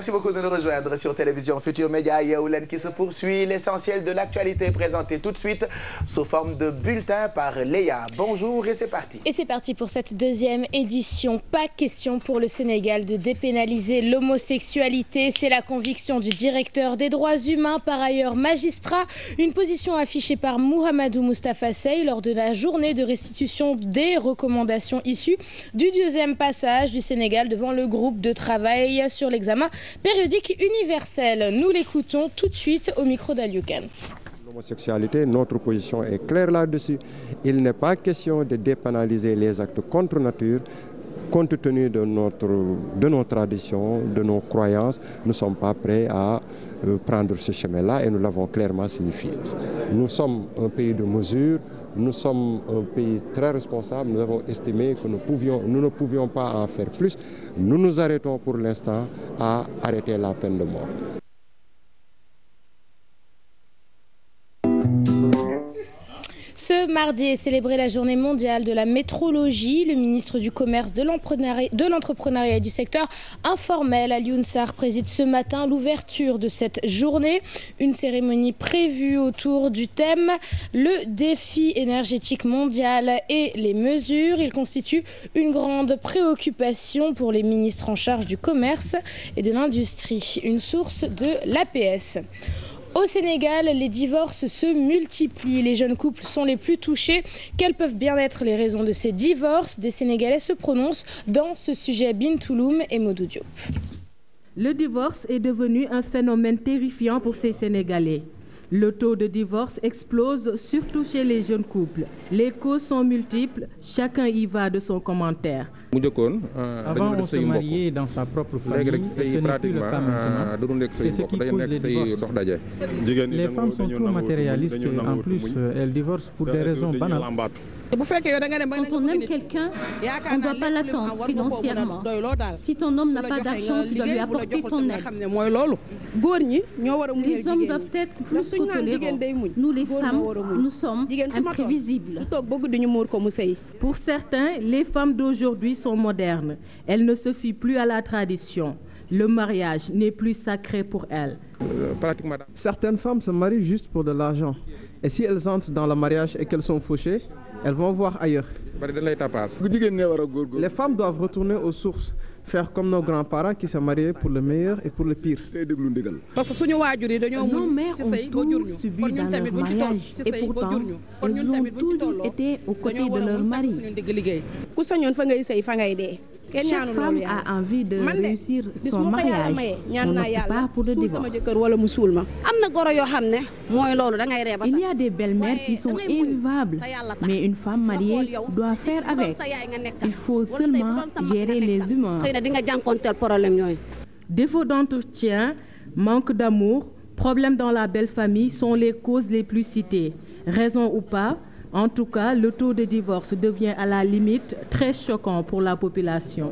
Merci beaucoup de nous rejoindre sur Télévision Futurs Médias. Yeewu Leen qui se poursuit. L'essentiel de l'actualité présenté tout de suite sous forme de bulletin par Léa. Bonjour et c'est parti. Et c'est parti pour cette deuxième édition. Pas question pour le Sénégal de dépénaliser l'homosexualité. C'est la conviction du directeur des droits humains, par ailleurs magistrat. Une position affichée par Mouhamadou Moustapha Sey lors de la journée de restitution des recommandations issues du deuxième passage du Sénégal devant le groupe de travail sur l'examen périodique universel. Nous l'écoutons tout de suite au micro d'Aliou Kane. L'homosexualité, notre position est claire là-dessus. Il n'est pas question de dépénaliser les actes contre nature. Compte tenu de nos traditions, de nos croyances, nous ne sommes pas prêts à prendre ce chemin-là et nous l'avons clairement signifié. Nous sommes un pays de mesure, nous sommes un pays très responsable, nous avons estimé que nous ne pouvions pas en faire plus. Nous nous arrêtons pour l'instant à arrêter la peine de mort. Ce mardi est célébrée la journée mondiale de la métrologie. Le ministre du Commerce, de l'Entrepreneuriat et du secteur informel, Alioune Sarr, préside ce matin l'ouverture de cette journée. Une cérémonie prévue autour du thème « Le défi énergétique mondial et les mesures ». Il constitue une grande préoccupation pour les ministres en charge du commerce et de l'industrie. Une source de l'APS. Au Sénégal, les divorces se multiplient. Les jeunes couples sont les plus touchés. Quelles peuvent bien être les raisons de ces divorces? Des Sénégalais se prononcent dans ce sujet. Bintouloum et Modou Diop. Le divorce est devenu un phénomène terrifiant pour ces Sénégalais. Le taux de divorce explose, surtout chez les jeunes couples. Les causes sont multiples, chacun y va de son commentaire. Avant, on se mariait dans sa propre famille, et ce n'est plus le cas maintenant. C'est ce qui cause les divorces. Les femmes sont trop matérialistes et en plus, elles divorcent pour des raisons banales. Quand on aime quelqu'un, on ne doit pas l'attendre financièrement. Si ton homme n'a pas d'argent, tu dois lui apporter ton aide. Les hommes doivent être plus que tolérants. Nous, les femmes, nous sommes imprévisibles. Pour certains, les femmes d'aujourd'hui sont modernes. Elles ne se fient plus à la tradition. Le mariage n'est plus sacré pour elles. Certaines femmes se marient juste pour de l'argent. Et si elles entrent dans le mariage et qu'elles sont fauchées, elles vont voir ailleurs. Les femmes doivent retourner aux sources, faire comme nos grands-parents qui se mariaient pour le meilleur et pour le pire. Nos mères ont tout subi dans leur mariage et pourtant, elles ont toujours été aux côtés de leur mari. Chaque femme a envie de réussir son mariage. On n'opte pas pour le divorce. Il y a des belles-mères qui sont invivables, mais une femme mariée doit faire avec. Il faut seulement gérer les humeurs. Défaut d'entretien, manque d'amour, problèmes dans la belle famille sont les causes les plus citées. Raison ou pas, en tout cas, le taux de divorce devient à la limite très choquant pour la population.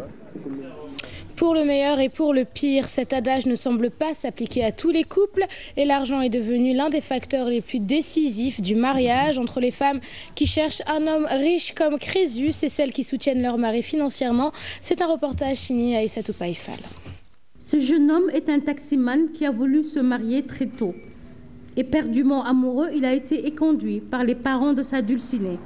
Pour le meilleur et pour le pire, cet adage ne semble pas s'appliquer à tous les couples et l'argent est devenu l'un des facteurs les plus décisifs du mariage entre les femmes qui cherchent un homme riche comme Crésus et celles qui soutiennent leur mari financièrement. C'est un reportage signé Aïssatou Païfal. Ce jeune homme est un taximan qui a voulu se marier très tôt. Éperdument amoureux, il a été éconduit par les parents de sa dulcinée.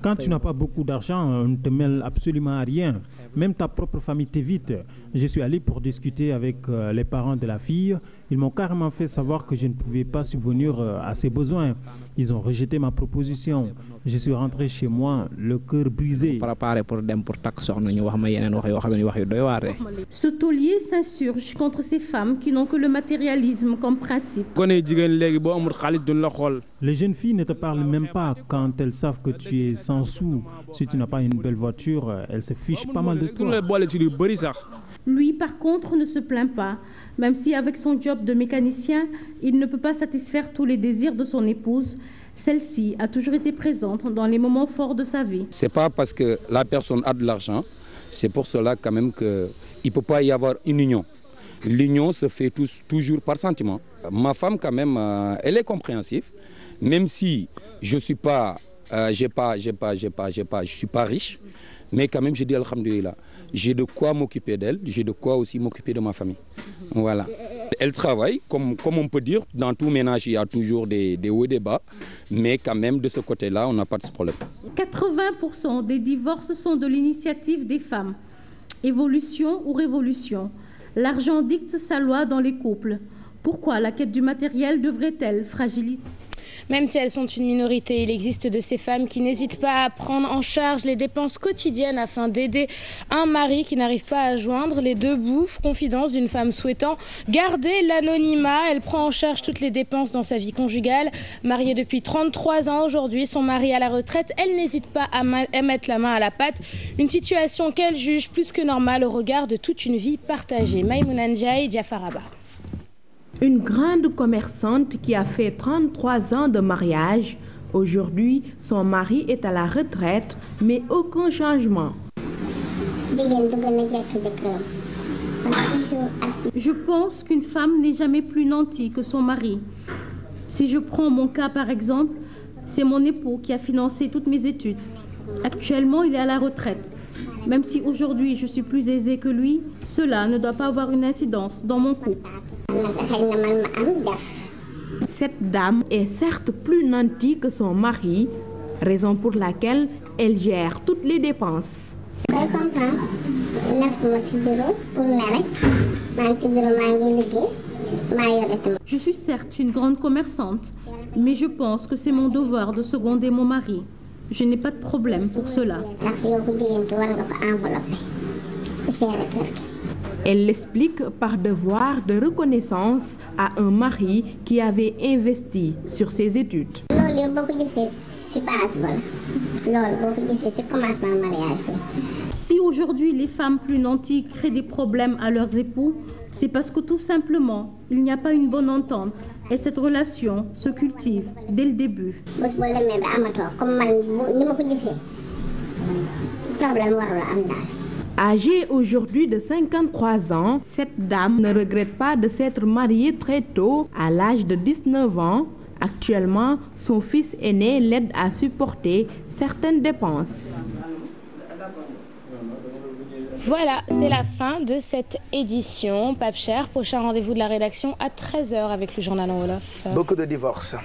Quand tu n'as pas beaucoup d'argent, on ne te mêle absolument à rien. Même ta propre famille t'évite. Je suis allé pour discuter avec les parents de la fille. Ils m'ont carrément fait savoir que je ne pouvais pas subvenir à ses besoins. Ils ont rejeté ma proposition. Je suis rentré chez moi, le cœur brisé. Ce taulier s'insurge contre ces femmes qui n'ont que le matérialisme comme principe. Les jeunes filles ne te parlent même pas quand elles savent que tu es sans sous. Si tu n'as pas une belle voiture, elles se fichent pas mal de toi. Lui, par contre, ne se plaint pas. Même si avec son job de mécanicien, il ne peut pas satisfaire tous les désirs de son épouse, celle-ci a toujours été présente dans les moments forts de sa vie. C'est pas parce que la personne a de l'argent, c'est pour cela quand même qu'il ne peut pas y avoir une union. L'union se fait toujours par sentiment. Ma femme quand même, elle est compréhensive, même si je suis pas, je suis pas riche, Mais quand même, je dis alhamdoulilah, j'ai de quoi m'occuper d'elle, j'ai de quoi aussi m'occuper de ma famille. Voilà. Elle travaille, comme on peut dire, dans tout ménage, il y a toujours des hauts et des bas, mais quand même, de ce côté-là, on n'a pas de problème. 80% des divorces sont de l'initiative des femmes. Évolution ou révolution, l'argent dicte sa loi dans les couples. Pourquoi la quête du matériel devrait-elle fragiliser? Même si elles sont une minorité, il existe de ces femmes qui n'hésitent pas à prendre en charge les dépenses quotidiennes afin d'aider un mari qui n'arrive pas à joindre les deux bouts. Confidence d'une femme souhaitant garder l'anonymat. Elle prend en charge toutes les dépenses dans sa vie conjugale. Mariée depuis 33 ans aujourd'hui, son mari à la retraite, elle n'hésite pas à mettre la main à la pâte. Une situation qu'elle juge plus que normale au regard de toute une vie partagée. Maïmouna Ndiaye, Diafaraba. Une grande commerçante qui a fait 33 ans de mariage. Aujourd'hui, son mari est à la retraite, mais aucun changement. Je pense qu'une femme n'est jamais plus nantie que son mari. Si je prends mon cas par exemple, c'est mon époux qui a financé toutes mes études. Actuellement, il est à la retraite. Même si aujourd'hui je suis plus aisée que lui, cela ne doit pas avoir une incidence dans mon couple. Cette dame est certes plus nantie que son mari, raison pour laquelle elle gère toutes les dépenses. Je suis certes une grande commerçante, mais je pense que c'est mon devoir de seconder mon mari. Je n'ai pas de problème pour cela. Elle l'explique par devoir de reconnaissance à un mari qui avait investi sur ses études. Si aujourd'hui les femmes plus nanties créent des problèmes à leurs époux, c'est parce que tout simplement, il n'y a pas une bonne entente. Et cette relation se cultive dès le début. Âgée aujourd'hui de 53 ans, cette dame ne regrette pas de s'être mariée très tôt, à l'âge de 19 ans. Actuellement, son fils aîné l'aide à supporter certaines dépenses. Voilà, c'est la fin de cette édition. Pape Cheikh, prochain rendez-vous de la rédaction à 13h avec le journal en Wolof. Beaucoup de divorces.